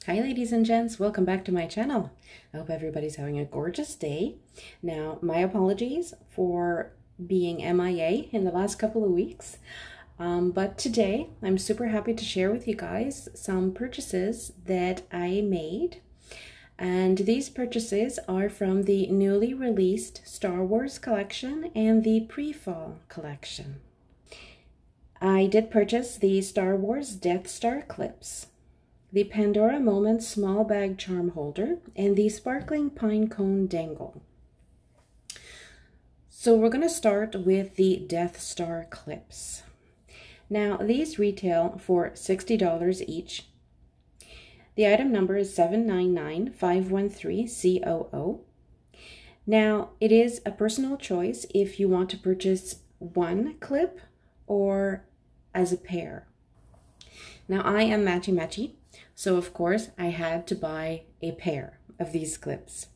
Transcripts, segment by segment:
Hi ladies and gents, welcome back to my channel. I hope everybody's having a gorgeous day. Now, my apologies for being MIA in the last couple of weeks, but today I'm super happy to share with you guys some purchases that I made. And these purchases are from the newly released Star Wars collection and the pre-fall collection. I did purchase the Star Wars Death Star clips, the Pandora Moments small bag charm holder, and the sparkling pine cone dangle. So we're going to start with the Death Star clips. Now these retail for $60 each. The item number is 799513COO. Now it is a personal choice if you want to purchase one clip or as a pair. Now I am matchy-matchy, so of course I had to buy a pair of these clips.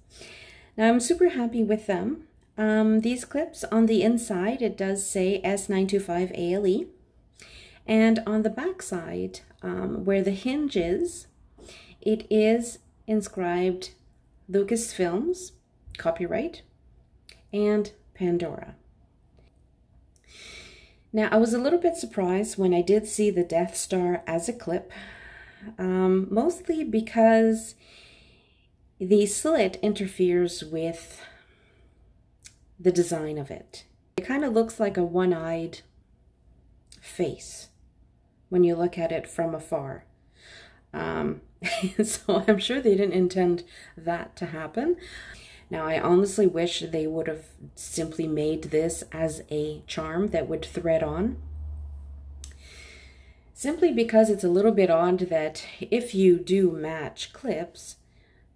Now I'm super happy with them. These clips, on the inside it does say S925ALE, and on the back side where the hinge is, it is inscribed Lucasfilms, copyright, and Pandora. Now, I was a little bit surprised when I did see the Death Star as a clip, mostly because the slit interferes with the design of it. It kind of looks like a one-eyed face when you look at it from afar. So I'm sure they didn't intend that to happen. Now, I honestly wish they would have simply made this as a charm that would thread on. Simply because it's a little bit odd that if you do match clips,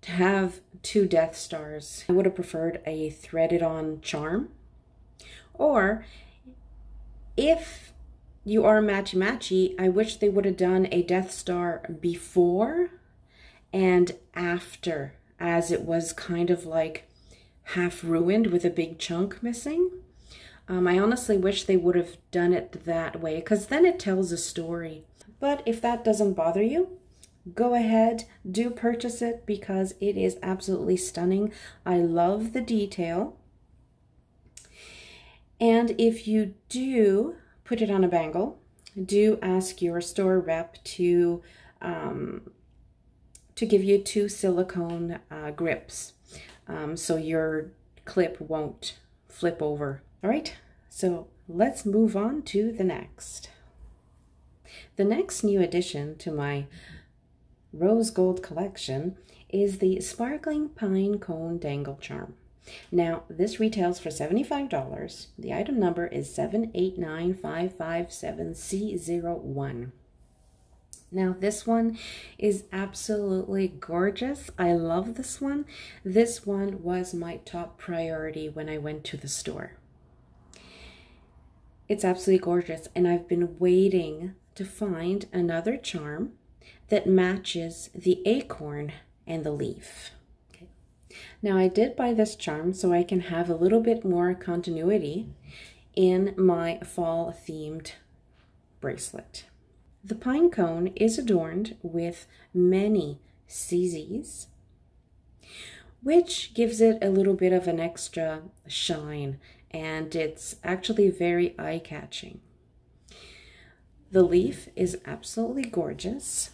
to have two Death Stars. I would have preferred a threaded on charm. Or, if you are matchy-matchy, I wish they would have done a Death Star before and after, as it was kind of like half ruined with a big chunk missing. I honestly wish they would have done it that way, because then it tells a story. But if that doesn't bother you, go ahead, do purchase it, because it is absolutely stunning. I love the detail. And if you do put it on a bangle, do ask your store rep to give you two silicone grips so your clip won't flip over. All right, so let's move on to the next. The next new addition to my rose gold collection is the sparkling pine cone dangle charm. Now this retails for $75. The item number is 789557C01. Now this one is absolutely gorgeous. I love this one. This one was my top priority when I went to the store. It's absolutely gorgeous, and I've been waiting to find another charm that matches the acorn and the leaf. Okay. Now I did buy this charm so I can have a little bit more continuity in my fall themed bracelet. The pine cone is adorned with many CZs, which gives it a little bit of an extra shine, and it's actually very eye-catching. The leaf is absolutely gorgeous.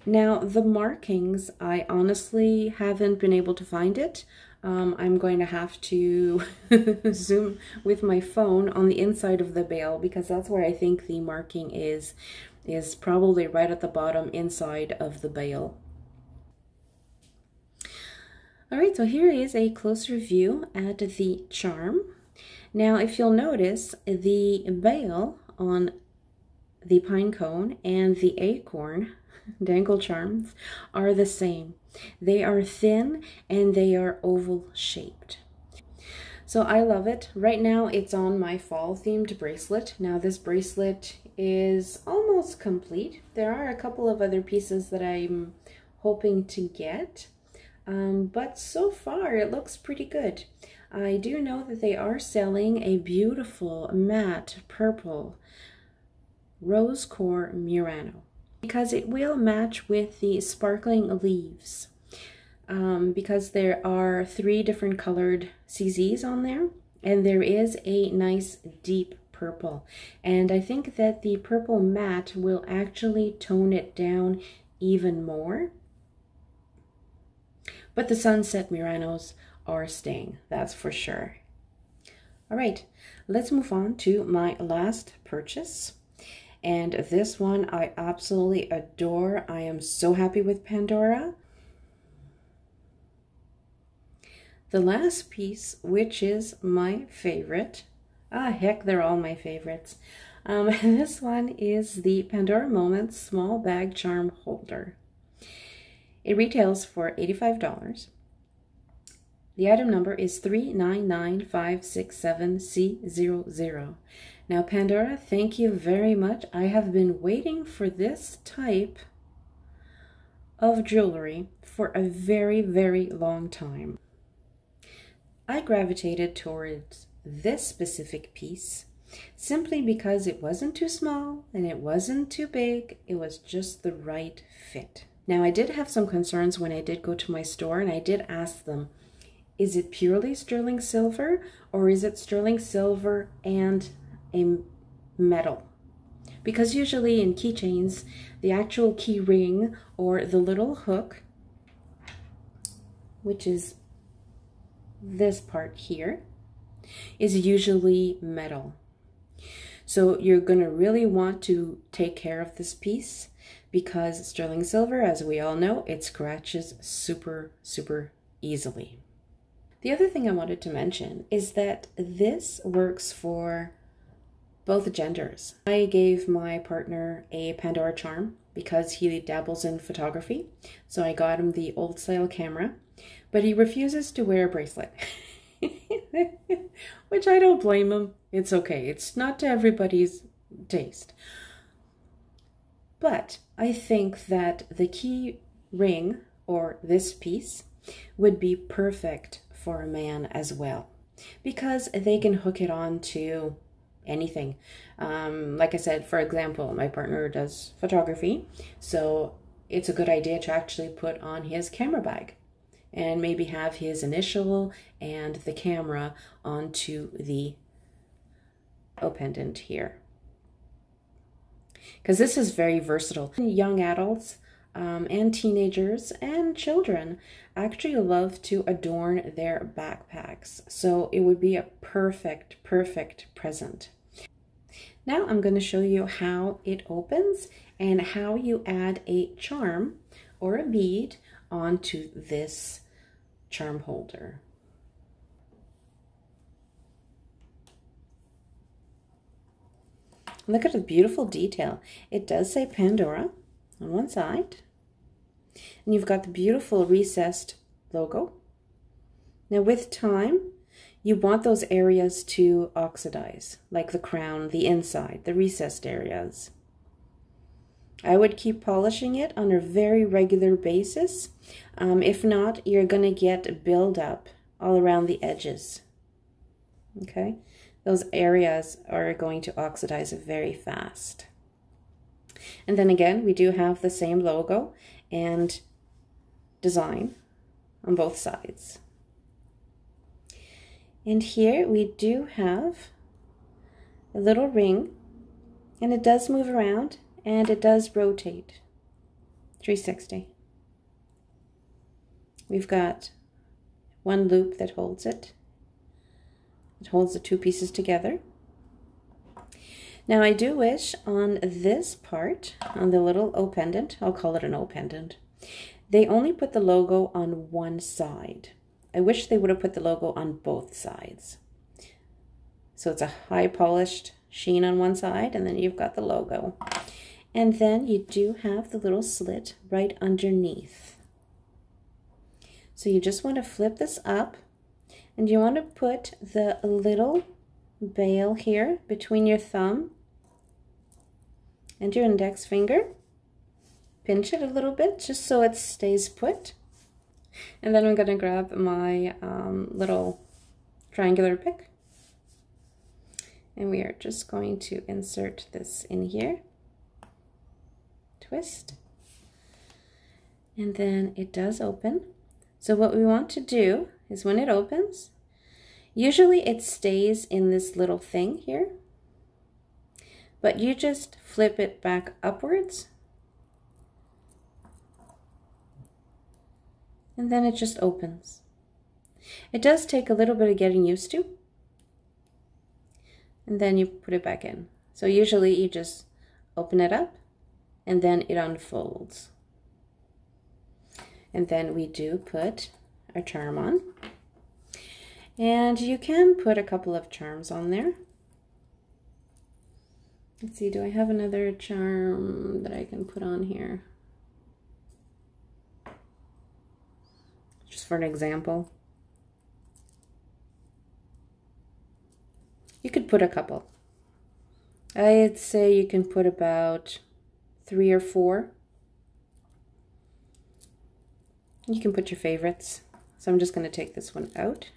Now, the markings, I honestly haven't been able to find it. I'm going to have to zoom with my phone on the inside of the bail, because that's where I think the marking is probably right at the bottom inside of the bail. All right, so here is a closer view at the charm. Now, if you'll notice, the bail on the pine cone and the acorn dangle charms are the same. They are thin and they are oval shaped. So I love it. Right now it's on my fall themed bracelet. Now this bracelet is almost complete. There are a couple of other pieces that I'm hoping to get, but so far it looks pretty good. I do know that they are selling a beautiful matte purple rose core Murano. because it will match with the sparkling leaves. Because there are 3 different colored CZs on there, and there is a nice deep purple. And I think that the purple matte will actually tone it down even more. But the Sunset Muranos are staying, that's for sure. All right, let's move on to my last purchase. And this one I absolutely adore. I am so happy with Pandora. The last piece, which is my favorite. Heck, they're all my favorites. This one is the Pandora Moments Small Bag Charm Holder. It retails for $85. The item number is 399567C00. Now, Pandora, thank you very much. I have been waiting for this type of jewelry for a very, very long time. I gravitated towards this specific piece simply because it wasn't too small and it wasn't too big. It was just the right fit. Now, I did have some concerns when I did go to my store, and I did ask them, is it purely sterling silver or is it sterling silver and a metal? Because usually in keychains, the actual key ring or the little hook, which is this part here, is usually metal. So you're going to really want to take care of this piece, because sterling silver, as we all know, it scratches super, super easily. The other thing I wanted to mention is that this works for both genders. I gave my partner a Pandora charm because he dabbles in photography, so I got him the old style camera, but he refuses to wear a bracelet. Which I don't blame him. It's okay. It's not to everybody's taste. But I think that the key ring, or this piece, would be perfect for a man as well, because they can hook it on to anything. Like I said, for example, my partner does photography, so it's a good idea to actually put on his camera bag and maybe have his initial and the camera onto the pendant here. Because this is very versatile. Young adults and teenagers and children actually love to adorn their backpacks. So it would be a perfect, perfect present. Now I'm going to show you how it opens and how you add a charm or a bead onto this charm holder. Look at the beautiful detail. It does say Pandora on one side, and you've got the beautiful recessed logo. Now with time, you want those areas to oxidize, like the crown, the inside, the recessed areas. I would keep polishing it on a very regular basis. If not, you're going to get buildup all around the edges. Okay? Those areas are going to oxidize very fast. And then again, we do have the same logo and design on both sides. And here we do have a little ring, and it does move around and it does rotate 360. We've got one loop that holds it. It holds the two pieces together. Now I do wish on this part, on the little O pendant, I'll call it an O pendant, they only put the logo on one side. I wish they would have put the logo on both sides. So it's a high polished sheen on one side, and then you've got the logo. And then you do have the little slit right underneath. So you just want to flip this up, and you want to put the little bail here between your thumb and your index finger. Pinch it a little bit just so it stays put. And then I'm going to grab my little triangular pick, and we are just going to insert this in here. twist, and then it does open. So what we want to do is when it opens, usually it stays in this little thing here, but you just flip it back upwards, and then it just opens. It does take a little bit of getting used to, and then you put it back in. So usually you just open it up, and then it unfolds. And then we do put our charm on. And you can put a couple of charms on there. Let's see, do I have another charm that I can put on here? Just for an example. You could put a couple. I'd say you can put about 3 or 4. You can put your favorites. So I'm just going to take this one out.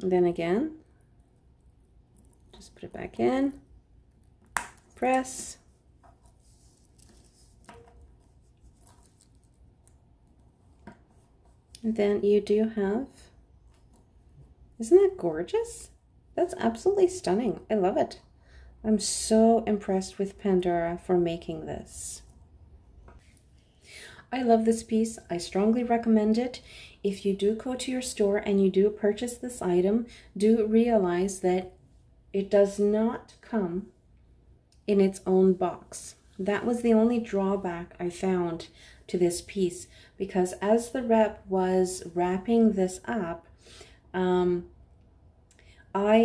And then again, just put it back in, press, and then you do have, isn't that gorgeous? That's absolutely stunning. I love it. I'm so impressed with Pandora for making this. I love this piece. I strongly recommend it. If you do go to your store and you do purchase this item, do realize that it does not come in its own box. That was the only drawback I found to this piece, because as the rep was wrapping this up, I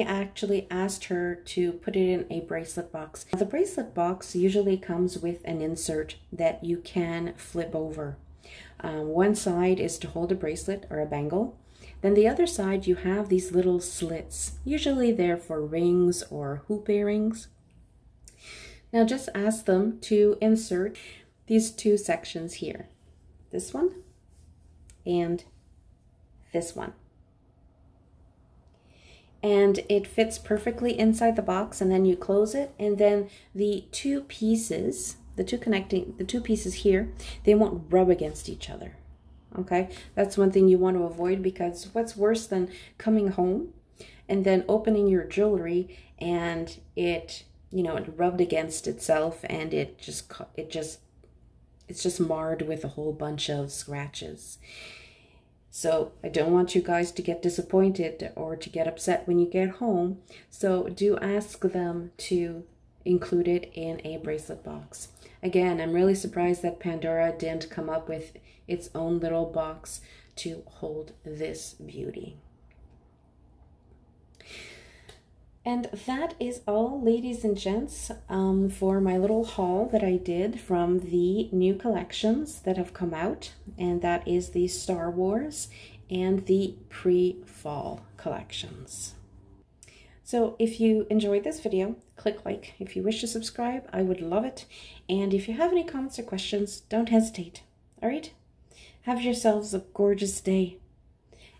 actually asked her to put it in a bracelet box. The bracelet box usually comes with an insert that you can flip over. One side is to hold a bracelet or a bangle. Then the other side, you have these little slits. Usually they're for rings or hoop earrings. Now just ask them to insert these 2 sections here. This one and this one. And it fits perfectly inside the box, and then you close it, and then the 2 pieces, the two pieces here, they won't rub against each other. Okay, that's one thing you want to avoid, because what's worse than coming home and then opening your jewelry and it, you know, it rubbed against itself, and it's just marred with a whole bunch of scratches. So I don't want you guys to get disappointed or to get upset when you get home. So do ask them to include it in a bracelet box. Again, I'm really surprised that Pandora didn't come up with its own little box to hold this beauty. And that is all, ladies and gents, for my little haul that I did from the new collections that have come out. And that is the Star Wars and the pre-fall collections. So if you enjoyed this video, click like. If you wish to subscribe, I would love it. And if you have any comments or questions, don't hesitate. All right? Have yourselves a gorgeous day.